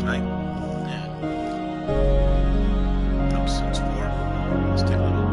tonight. And from Sims 4. Let's take a little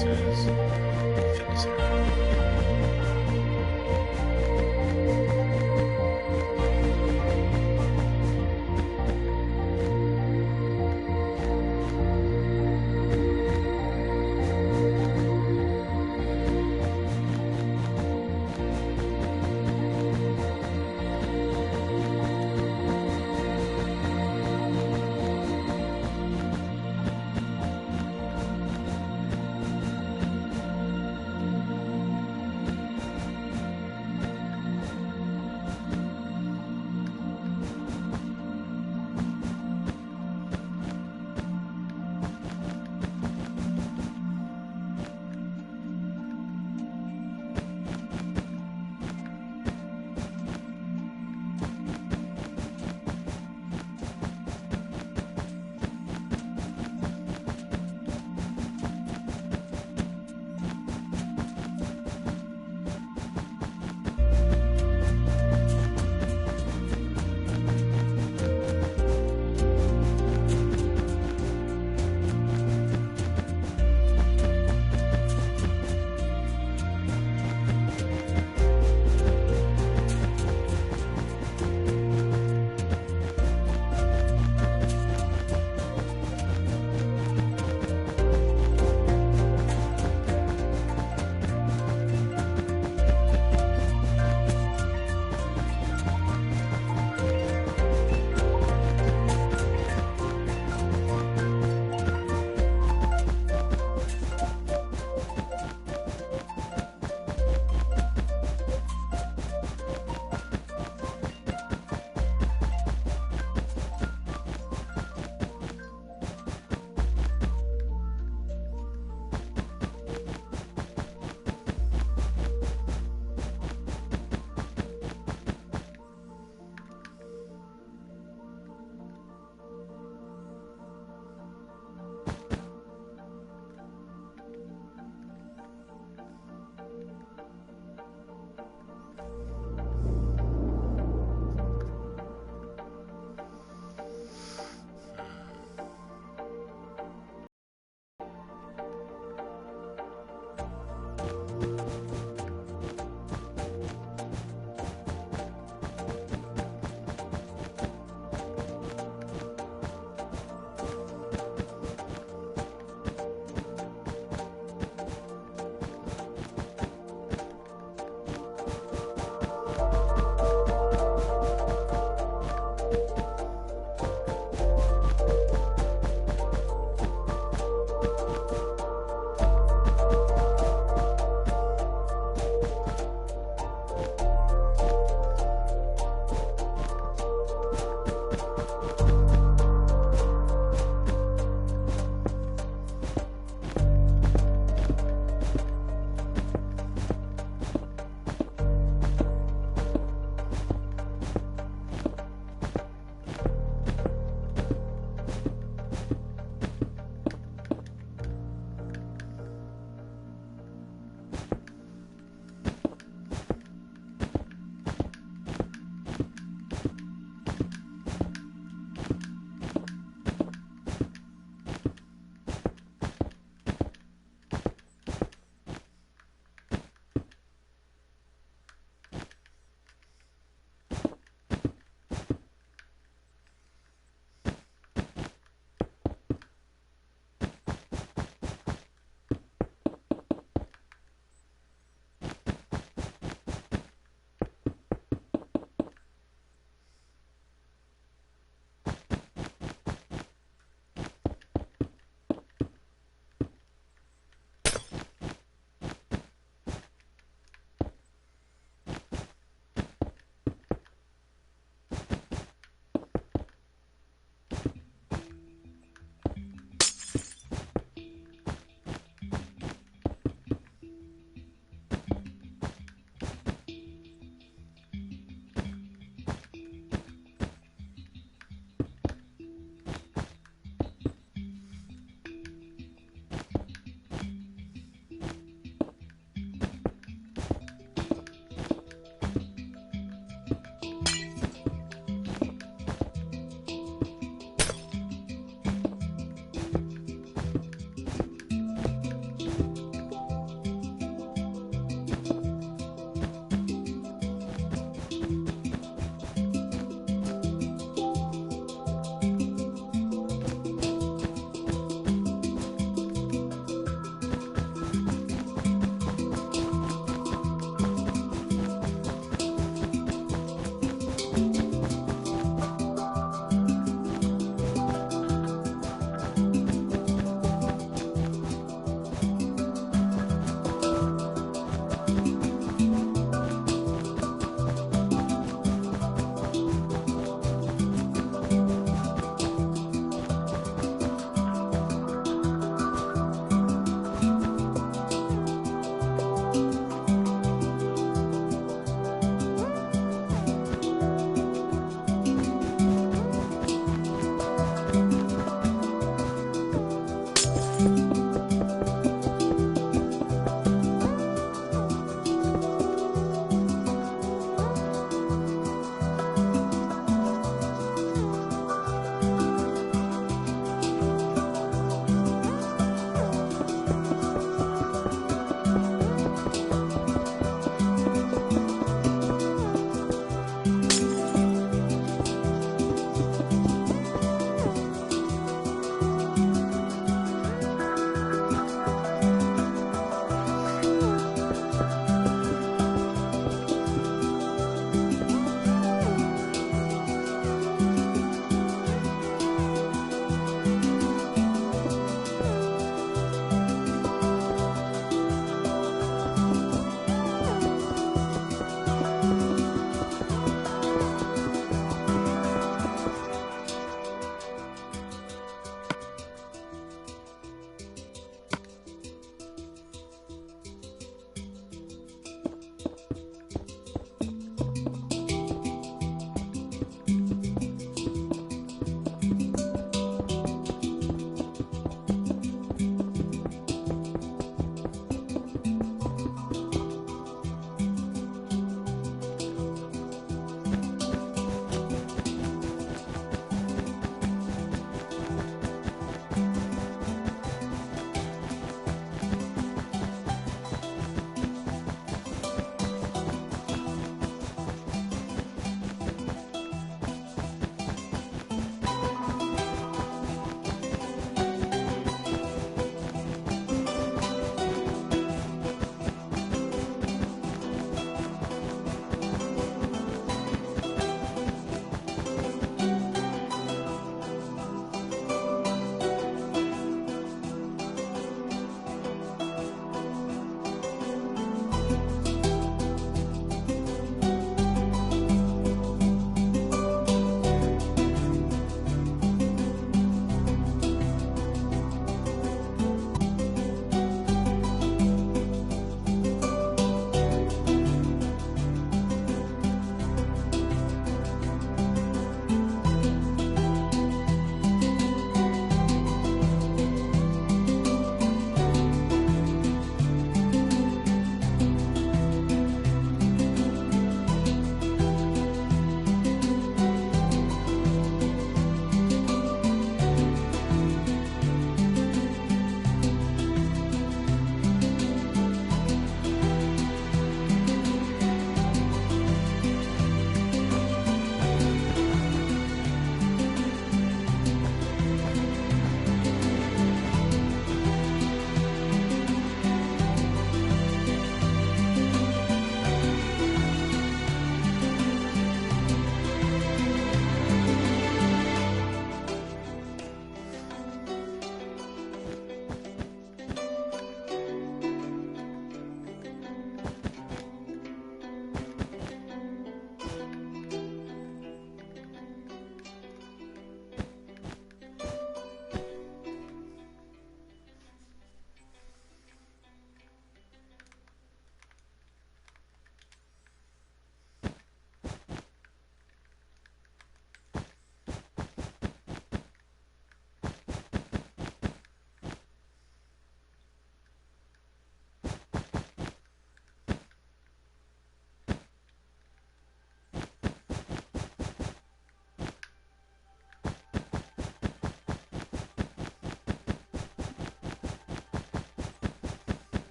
This is fitness area.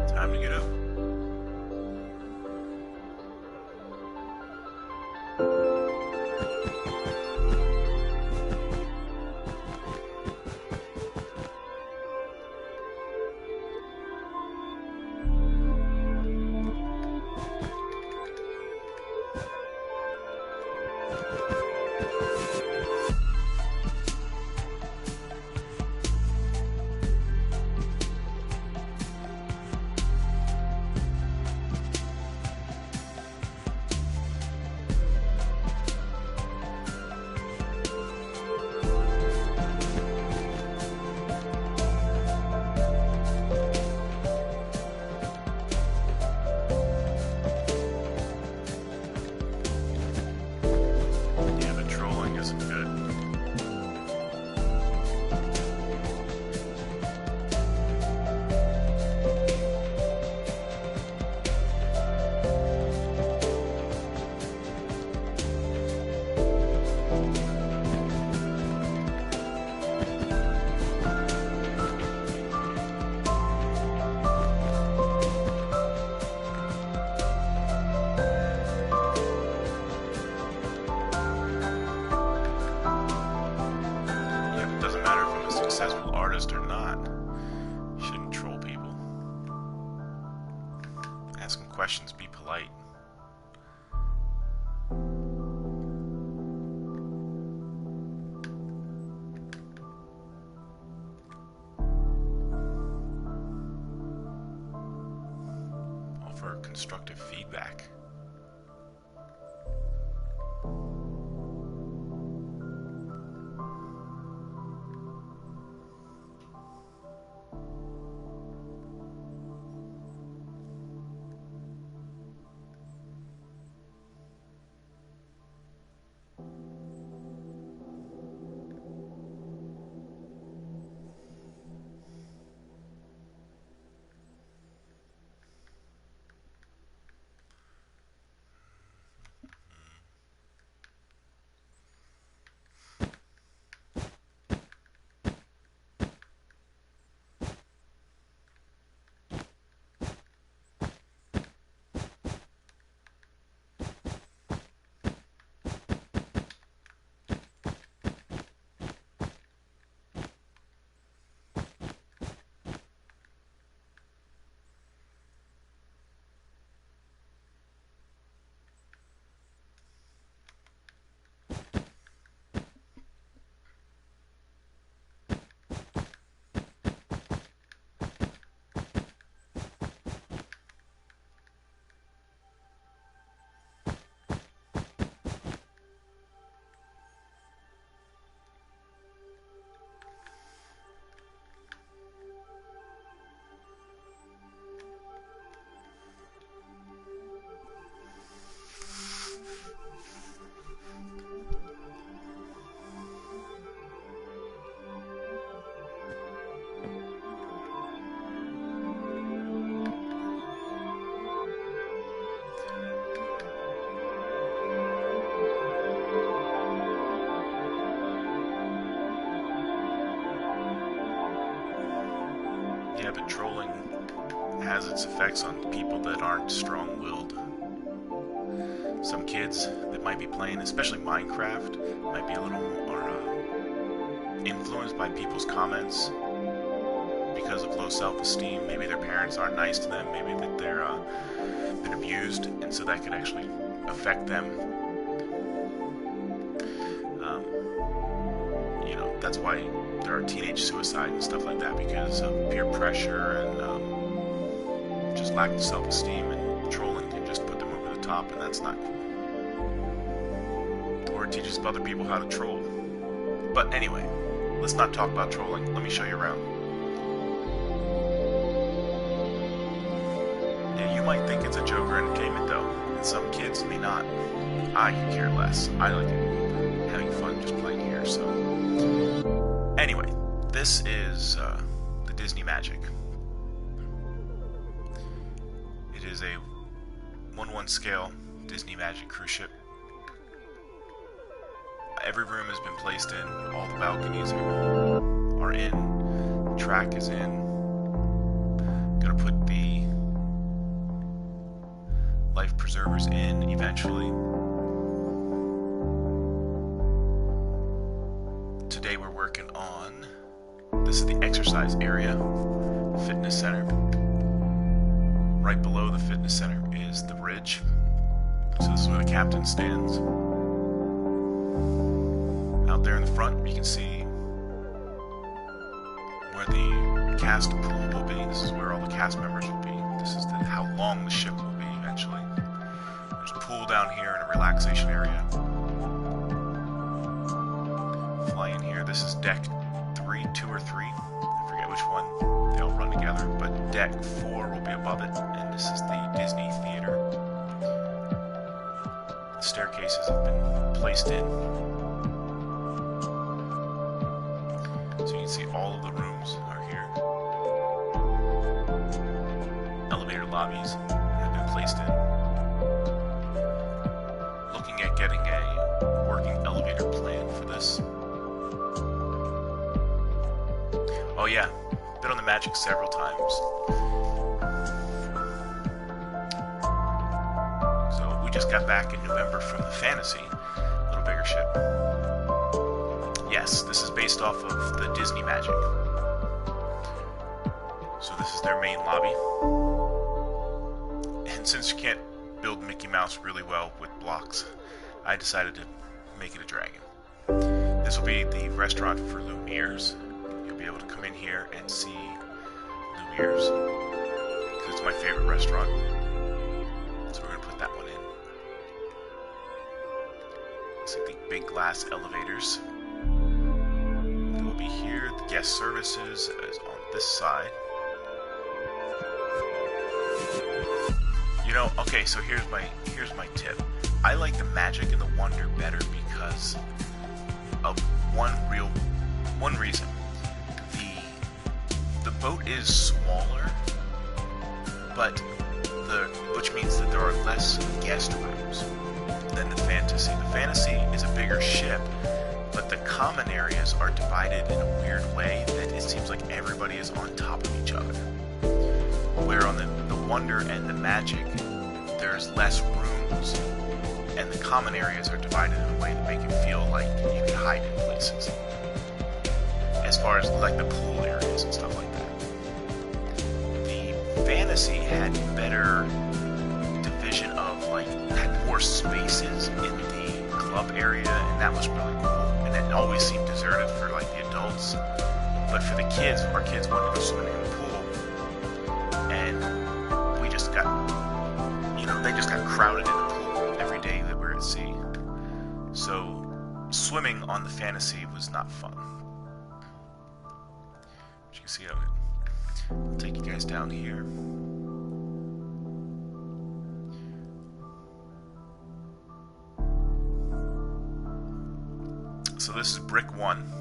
Time to get up. Yeah, but trolling isn't good. Yeah, it doesn't matter if I'm a successful artist or not. You shouldn't troll people. Ask them questions, be polite. Offer constructive feedback. Yeah, but trolling has its effects on people that aren't strong-willed. Some kids that might be playing, especially Minecraft, might be a little more influenced by people's comments because of low self-esteem. Maybe their parents aren't nice to them. Maybe that they're been abused, and so that could actually affect them. You know, that's why there are teenage suicide and stuff like that, because of peer pressure and just lack of self-esteem, and trolling can just put them over the top, and that's not cool. Or it teaches other people how to troll. But anyway, let's not talk about trolling. Let me show you around. Yeah, you might think it's a joke or entertainment though, and some kids may not. I could care less. I like it. Having fun just playing here, so... Anyway, this is the Disney Magic. is a 1/1 scale Disney Magic cruise ship. Every room has been placed in. All the balconies are in. The track is in. Gonna put the life preservers in eventually. Today we're working on, this is the exercise area, fitness center. Right below the fitness center is the bridge. So this is where the captain stands. Out there in the front you can see where the cast pool will be. This is where all the cast members will be. This is how long the ship will be eventually. There's a pool down here and a relaxation area. Fly in here. This is deck 3, 2 or 3. I forget which one. They all run together. But deck 4 will be above it. And this is the Disney Theater. The staircases have been placed in. So you can see all of the rooms are here. Elevator lobbies have been placed in. Looking at getting a working elevator plan for this. Oh yeah, been on the Magic several times. So we just got back in November from the Fantasy, a little bigger ship. Yes, this is based off of the Disney Magic. So this is their main lobby. And since you can't build Mickey Mouse really well with blocks, I decided to make it a dragon. This will be the restaurant for Lumiere's. You'll be able to come in here and see Lumiere's, because it's my favorite restaurant. So we're going to put that one in. See the big glass elevators. Be here. The guest services is on this side. You know, okay, so here's my tip. I like the Magic and the Wonder better because of one reason. The boat is smaller, which means that there are less guest rooms than the Fantasy. The Fantasy is a bigger ship, but the common areas are divided in a weird way that it seems like everybody is on top of each other. Where on the Wonder and the Magic, there's less rooms, and the common areas are divided in a way that make it feel like you can hide in places. As far as like the pool areas and stuff like that. The Fantasy had better division of had more spaces in the club area, and that was really cool. And it always seemed deserted for the adults, but for the kids, our kids wanted to go swimming in the pool, and we just got, they just got crowded in the pool every day that we were at sea. So swimming on the Fantasy was not fun. As you can see, I'll take you guys down here. So this is brick 1.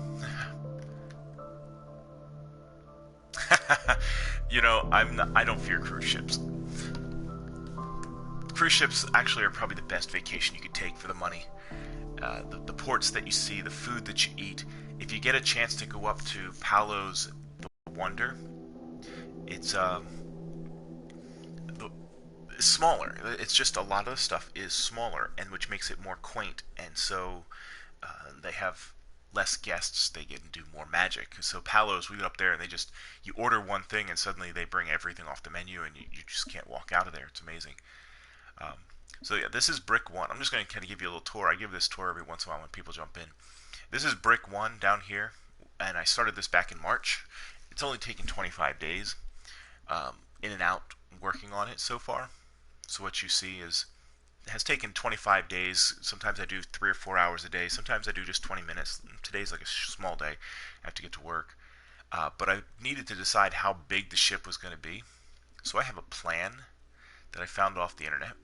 I don't fear cruise ships. Cruise ships actually are probably the best vacation you could take for the money. The ports that you see, the food that you eat. If you get a chance to go up to Palos the Wonder, it's smaller. It's just a lot of the stuff is smaller, and which makes it more quaint, and so they have less guests. They get and do more magic. So Palos, we get up there and you order one thing and suddenly they bring everything off the menu and you just can't walk out of there. It's amazing. So yeah, this is brick 1. I'm just going to kind of give you a little tour. I give this tour every once in a while when people jump in. This is brick 1 down here, and I started this back in March. It's only taken 25 days in and out working on it so far. So what you see is it has taken 25 days. Sometimes I do 3 or 4 hours a day. Sometimes I do just 20 minutes. Today's like a small day. I have to get to work. But I needed to decide how big the ship was going to be. So I have a plan that I found off the internet.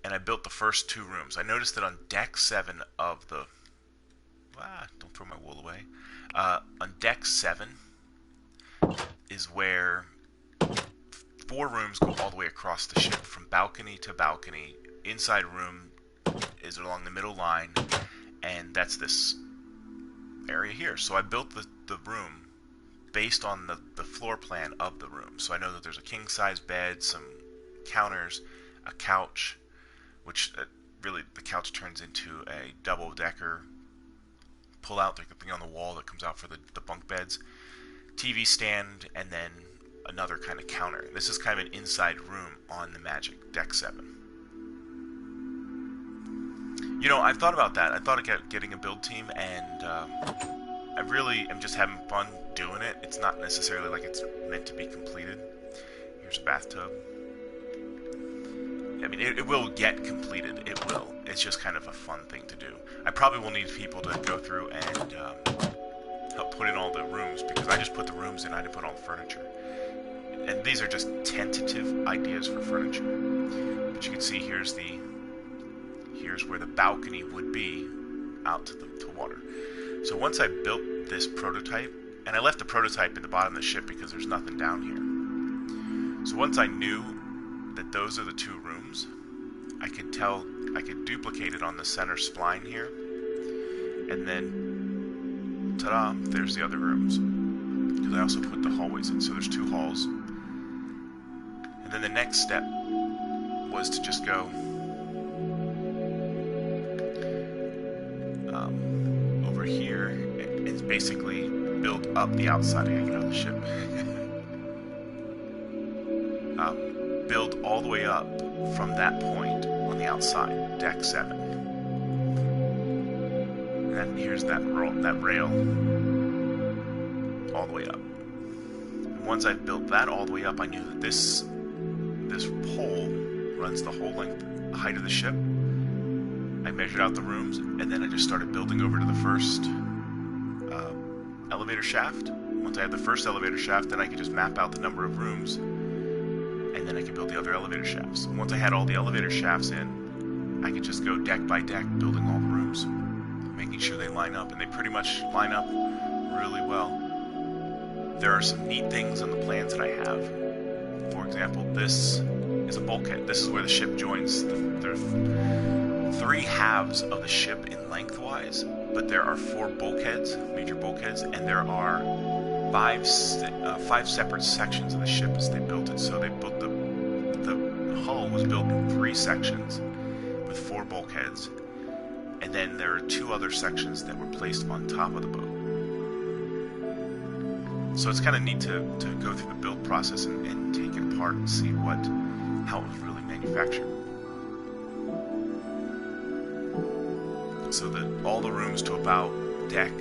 And I built the first 2 rooms. I noticed that on deck 7 of the... don't throw my wool away. On deck 7 is where 4 rooms go all the way across the ship, from balcony to balcony. Inside room is along the middle line, and that's this area here. So I built the room based on the floor plan of the room. So I know that there's a king-size bed, some counters, a couch, which really the couch turns into a double-decker pull-out. There's a thing on the wall that comes out for the bunk beds, TV stand, and then another kind of counter. This is kind of an inside room on the Magic Deck 7. You know, I've thought about that. I thought of getting a build team, and I really am just having fun doing it. It's not necessarily like it's meant to be completed. Here's a bathtub. I mean, it will get completed. It will. It's just kind of a fun thing to do. I probably will need people to go through and help put in all the rooms, because I just put the rooms in. I didn't put all the furniture. And these are just tentative ideas for furniture. But you can see here's where the balcony would be out to the water. So once I built this prototype, and I left the prototype at the bottom of the ship because there's nothing down here. So once I knew that those are the 2 rooms, I could duplicate it on the center spline here, and then ta-da, there's the other rooms. Because I also put the hallways in, so there's 2 halls. And then the next step was to just go over here and basically build up the outside. I gotta get out of the ship. Build all the way up from that point on the outside, Deck 7. And then here's that rail all the way up. And once I built that all the way up, I knew that this pole runs the whole height of the ship. I measured out the rooms, and then I just started building over to the first elevator shaft. Once I had the first elevator shaft, then I could just map out the number of rooms, and then I could build the other elevator shafts. And once I had all the elevator shafts in, I could just go deck by deck, building all the rooms, making sure they line up, and they pretty much line up really well. There are some neat things on the plans that I have. For example, this is a bulkhead. This is where the ship joins. There are 3 halves of the ship in lengthwise, but there are 4 bulkheads, major bulkheads, and there are 5 separate sections of the ship as they built it. So they built the hull was built in 3 sections with 4 bulkheads, and then there are 2 other sections that were placed on top of the boat. So it's kind of neat to go through the build process and take it apart and see how it was really manufactured. So that all the rooms to about deck,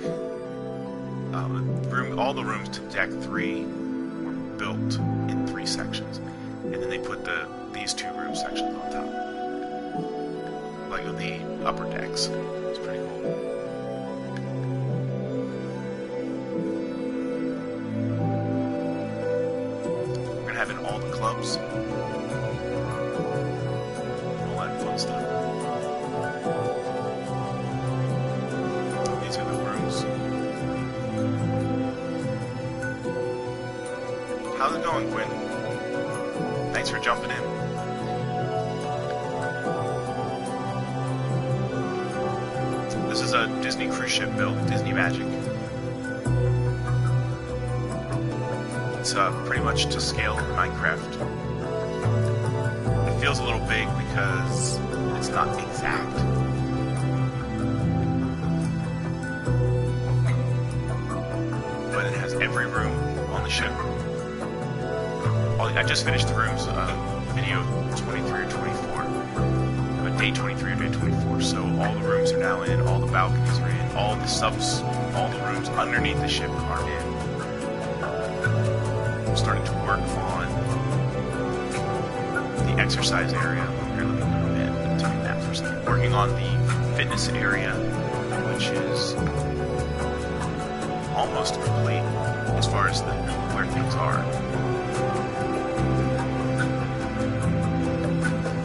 all the rooms to deck 3 were built in 3 sections, and then they put these 2 room sections on top, like the upper decks. It's pretty cool. Having all the clubs, all that fun stuff. These are the rooms. How's it going, Quinn? Thanks for jumping in. This is a Disney cruise ship built, Disney Magic. It's pretty much to scale Minecraft. It feels a little big because it's not exact. But it has every room on the ship. I just finished the rooms, video 23 or 24. But day 23 or day 24. So all the rooms are now in, all the balconies are in, all the rooms underneath the ship are in. Starting to work on the exercise area. Here, let me move in to that for a second. Working on the fitness area, which is almost complete as far as where things are.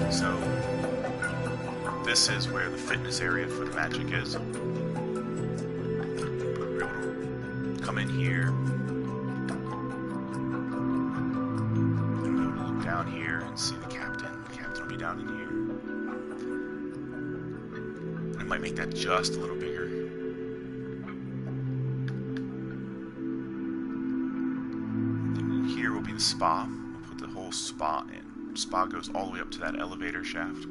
So this is where the fitness area for the Magic is. We're able to come in here. down here and see the captain. The captain will be down in here. I might make that just a little bigger. Then here will be the spa. We'll put the whole spa in. Spa goes all the way up to that elevator shaft.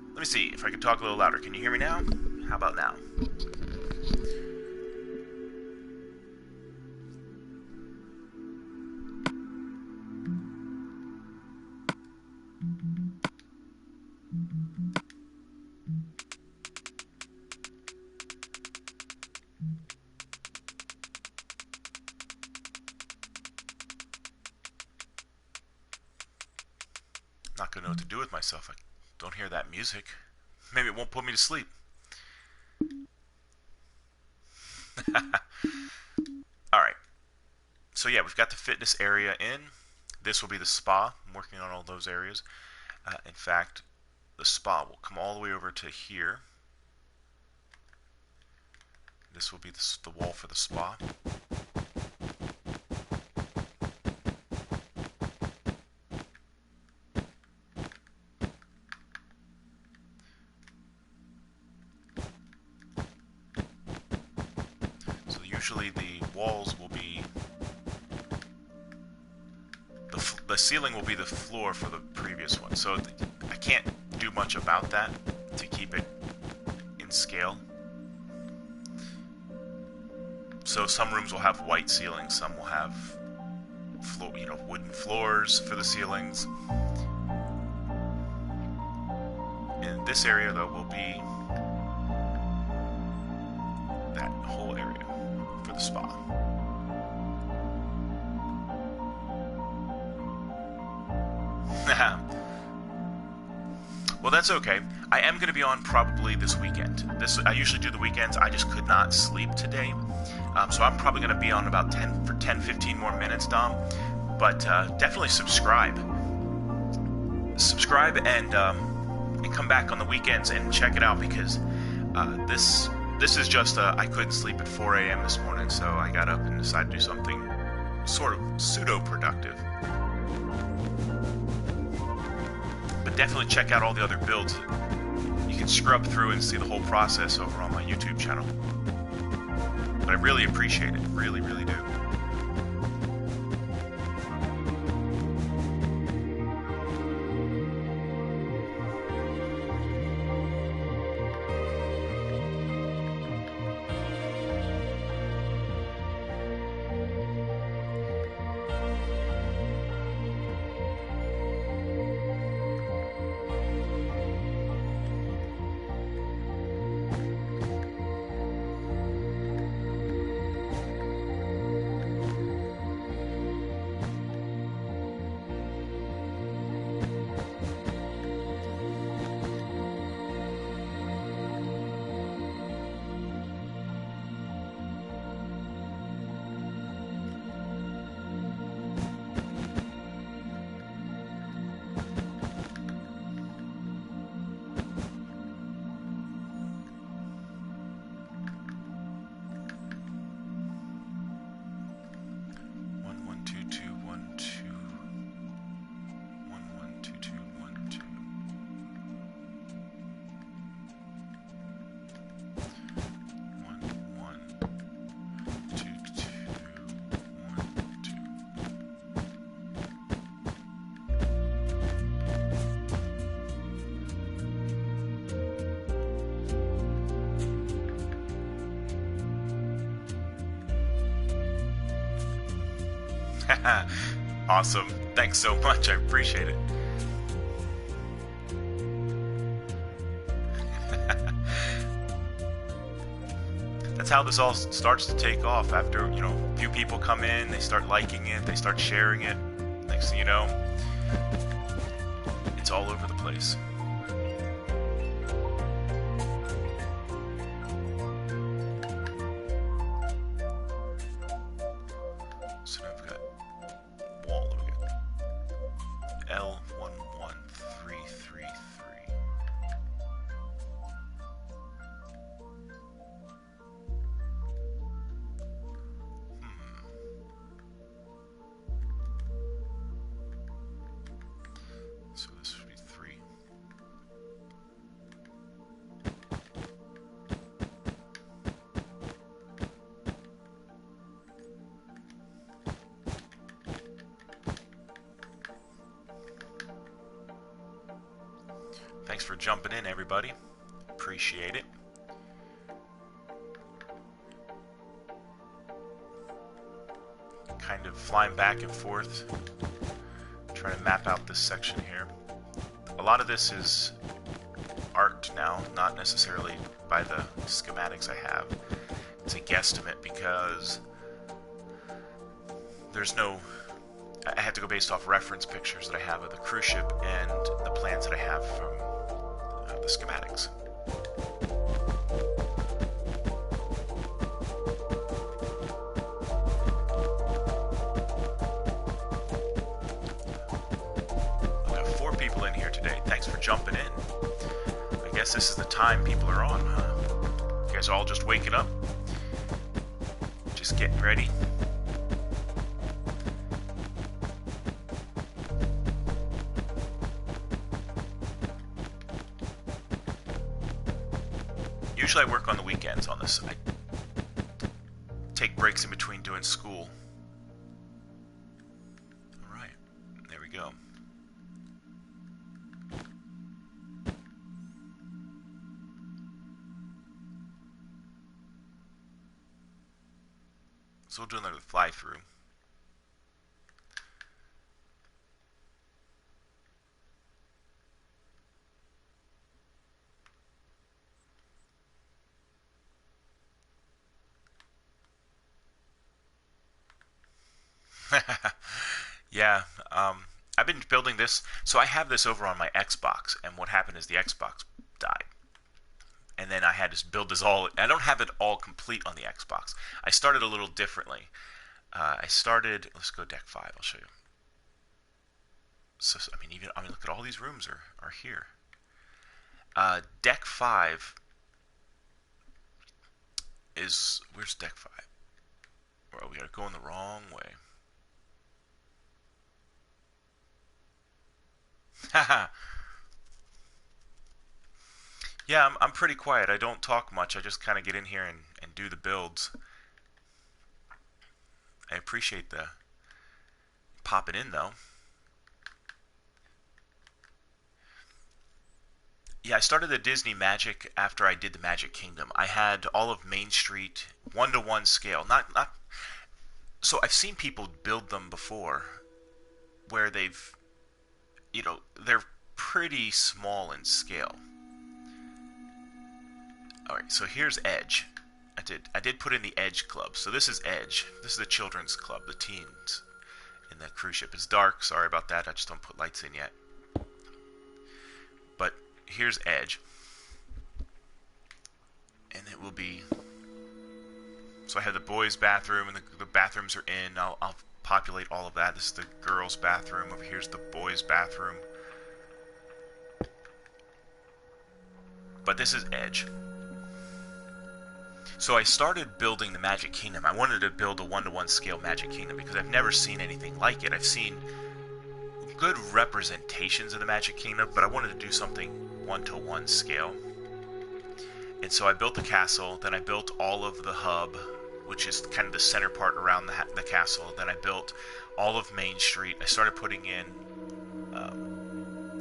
Let me see if I can talk a little louder. Can you hear me now? How about now? Not gonna know what to do with myself. I don't hear that music. Maybe it won't put me to sleep. Alright. So yeah, we've got the fitness area in. This will be the spa. I'm working on all those areas. In fact, the spa will come all the way over to here. This will be the wall for the spa. Usually the walls will be, the ceiling will be the floor for the previous one, so I can't do much about that to keep it in scale. So some rooms will have white ceilings, some will have wooden floors for the ceilings. In this area though will be that whole area for the spa. Well, that's okay. I am going to be on probably this weekend. I usually do the weekends. I just could not sleep today. So I'm probably going to be on about 10-15 more minutes, Dom. But definitely subscribe. Subscribe and come back on the weekends and check it out, because this is just I couldn't sleep at 4 a.m. this morning, so I got up and decided to do something sort of pseudo-productive. But definitely check out all the other builds. You can scrub through and see the whole process over on my YouTube channel. But I really appreciate it. Really, really do. Awesome. Thanks so much. I appreciate it. That's how this all starts to take off. After, a few people come in, they start liking it, they start sharing it. Next thing you know, it's all over the place. So now I've got wall again. L11333. Thanks for jumping in, everybody. Appreciate it. Kind of flying back and forth, trying to map out this section here. A lot of this is art now, not necessarily by the schematics I have. It's a guesstimate because there's no... I have to go based off reference pictures that I have of the cruise ship and the plans that I have from the schematics. I've got 4 people in here today. Thanks for jumping in. I guess this is the time people are on, huh? You guys are all just waking up? Just getting ready? Usually I work on the weekends on this. I take breaks in between doing school. Alright, there we go. So we'll do another fly through. Yeah, I've been building this. So I have this over on my Xbox, and what happened is the Xbox died. And then I had to build this all. I don't have it all complete on the Xbox. I started a little differently. Let's go deck 5, I'll show you. So, look at all these rooms are here. Deck 5 is, where's deck 5? Well, we gotta go in the wrong way. Haha. Yeah, I'm pretty quiet. I don't talk much. I just kind of get in here and do the builds. I appreciate the popping in, though. Yeah, I started the Disney Magic after I did the Magic Kingdom. I had all of Main Street 1-to-1 scale. So I've seen people build them before where they've, they're pretty small in scale. Alright, so here's Edge. I did put in the Edge Club. So this is Edge. This is the children's club, the teens in the cruise ship. It's dark, sorry about that. I just don't put lights in yet. But here's Edge. And it will be... So I have the boys' bathroom, and the bathrooms are in. I'll populate all of that. This is the girls' bathroom. Over here's the boys' bathroom. But this is Edge. So I started building the Magic Kingdom. I wanted to build a 1-to-1 scale Magic Kingdom because I've never seen anything like it. I've seen good representations of the Magic Kingdom, but I wanted to do something 1-to-1 scale. And so I built the castle, then I built all of the hub, which is kind of the center part around the castle. Then I built all of Main Street. I started putting in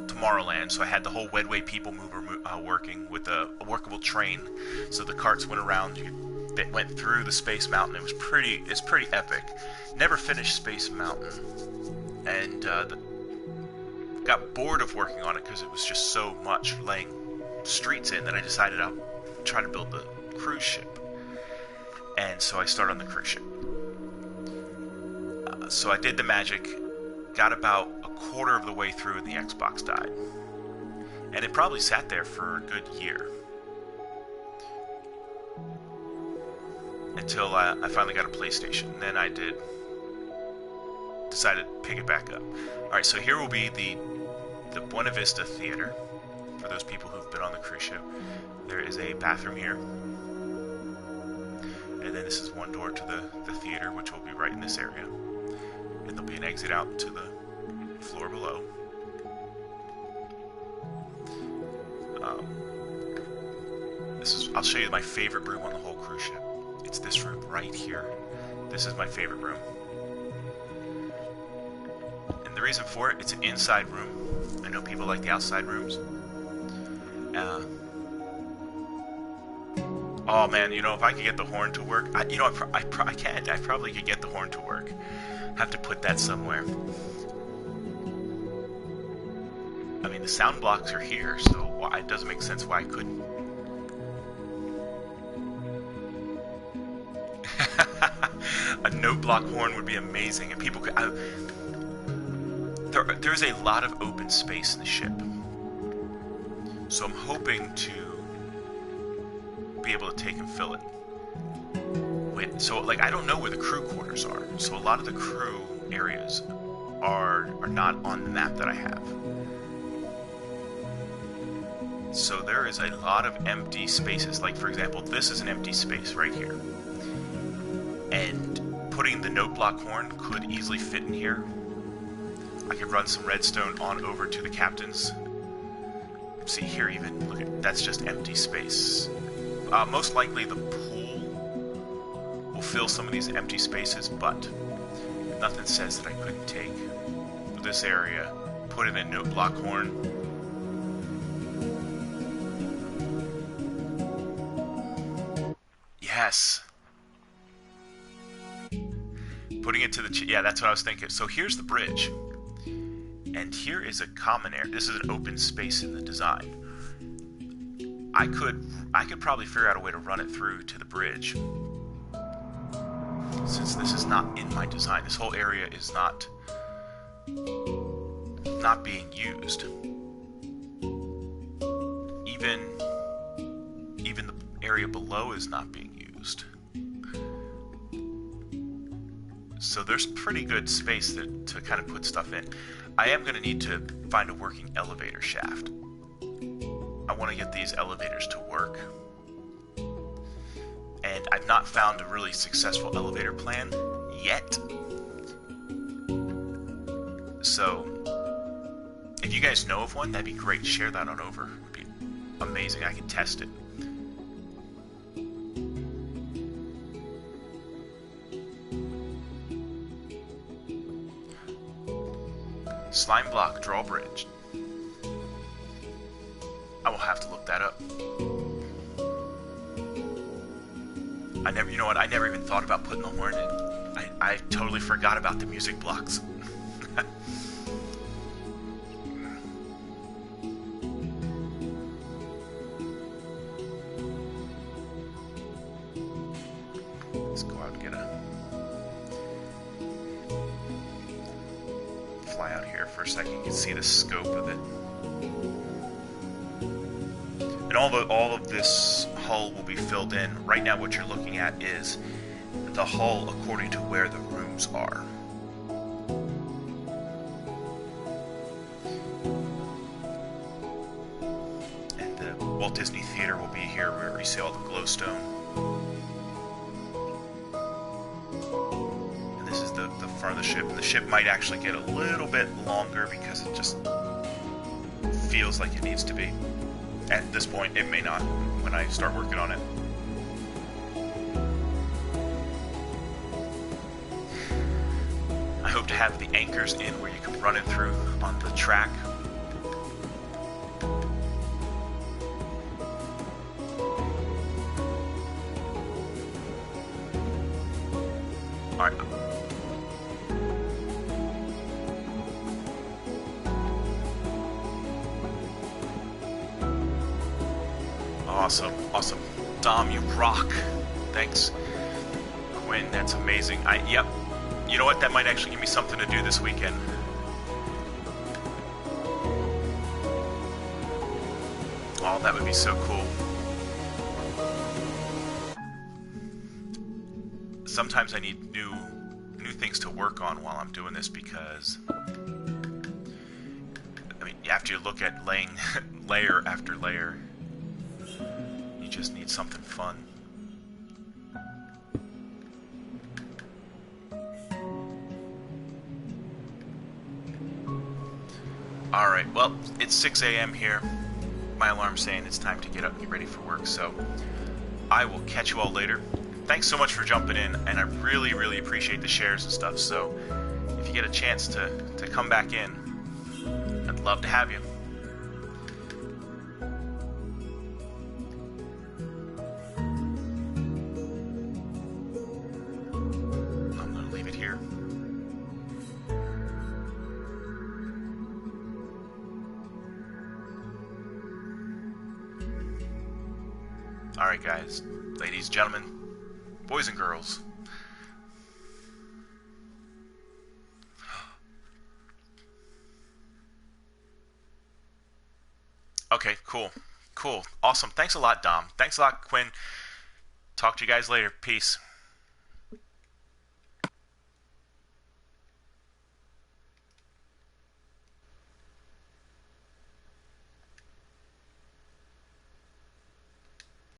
Tomorrowland, so I had the whole Wedway People Mover working with a workable train. So the carts went around, that went through the Space Mountain. It's pretty epic. Never finished Space Mountain, and got bored of working on it because it was just so much laying streets in that I decided I'll try to build the cruise ship. And so I started on the cruise ship. So I did the magic, got about a quarter of the way through, and the Xbox died. And it probably sat there for a good year. Until I finally got a PlayStation. Then I decided to pick it back up. Alright, so here will be the Buena Vista Theater. For those people who've been on the cruise ship. There is a bathroom here. And then this is one door to the theater, which will be right in this area. And there'll be an exit out to the floor below. I'll show you my favorite room on the whole cruise ship. It's this room right here. This is my favorite room. And the reason for it, it's an inside room. I know people like the outside rooms. Oh man, you know, if I could get the horn to work, I can. I probably could get the horn to work. Have to put that somewhere. I mean, the sound blocks are here, so it doesn't make sense why I couldn't. A note block horn would be amazing, and people could. There's a lot of open space in the ship, so I'm hoping to be able to take and fill it. So, like, I don't know where the crew quarters are, so a lot of the crew areas are not on the map that I have. So there is a lot of empty spaces. Like, for example, this is an empty space right here. And putting the note block horn could easily fit in here. I could run some redstone on over to the captain's. See here even, look at, that's just empty space. Most likely the pool will fill some of these empty spaces, but nothing says that I couldn't take this area, put in a note block horn. Yes. Putting it to the... yeah, that's what I was thinking. So here's the bridge. And here is a common area. This is an open space in the design. I could probably figure out a way to run it through to the bridge. Since this is not in my design. This whole area is not being used. Even the area below is not being used. So there's pretty good space to kind of put stuff in. I am going to need to find a working elevator shaft. I want to get these elevators to work. And I've not found a really successful elevator plan yet. So, if you guys know of one, that'd be great. Share that on over. It'd be amazing. I can test it. Slime block drawbridge. I will have to look that up. You know what? I never even thought about putting the horn in. I totally forgot about the music blocks. Let's go out and get a... fly out here for a second. You can see the scope of it. And all of this hull will be filled in. Right now what you're looking at is the hull according to where the rooms are. And the Walt Disney Theater will be here where you see all the glowstone. And this is the front of the ship. And the ship might actually get a little bit longer because it just feels like it needs to be. At this point, it may not when I start working on it. I hope to have the anchors in where you can run it through on the track. Alright. Awesome. Dom, you rock. Thanks. Quinn, that's amazing. Yep. You know what? That might actually give me something to do this weekend. Oh, that would be so cool. Sometimes I need new things to work on while I'm doing this because... I mean, after you look at laying layer after layer, you just need something fun. Alright, well, it's 6 a.m. here. My alarm's saying it's time to get up and get ready for work, so I will catch you all later. Thanks so much for jumping in, and I really, really appreciate the shares and stuff, so if you get a chance to come back in, I'd love to have you. Alright, guys, ladies, gentlemen, boys and girls. Okay, cool. Cool. Awesome. Thanks a lot, Dom. Thanks a lot, Quinn. Talk to you guys later. Peace.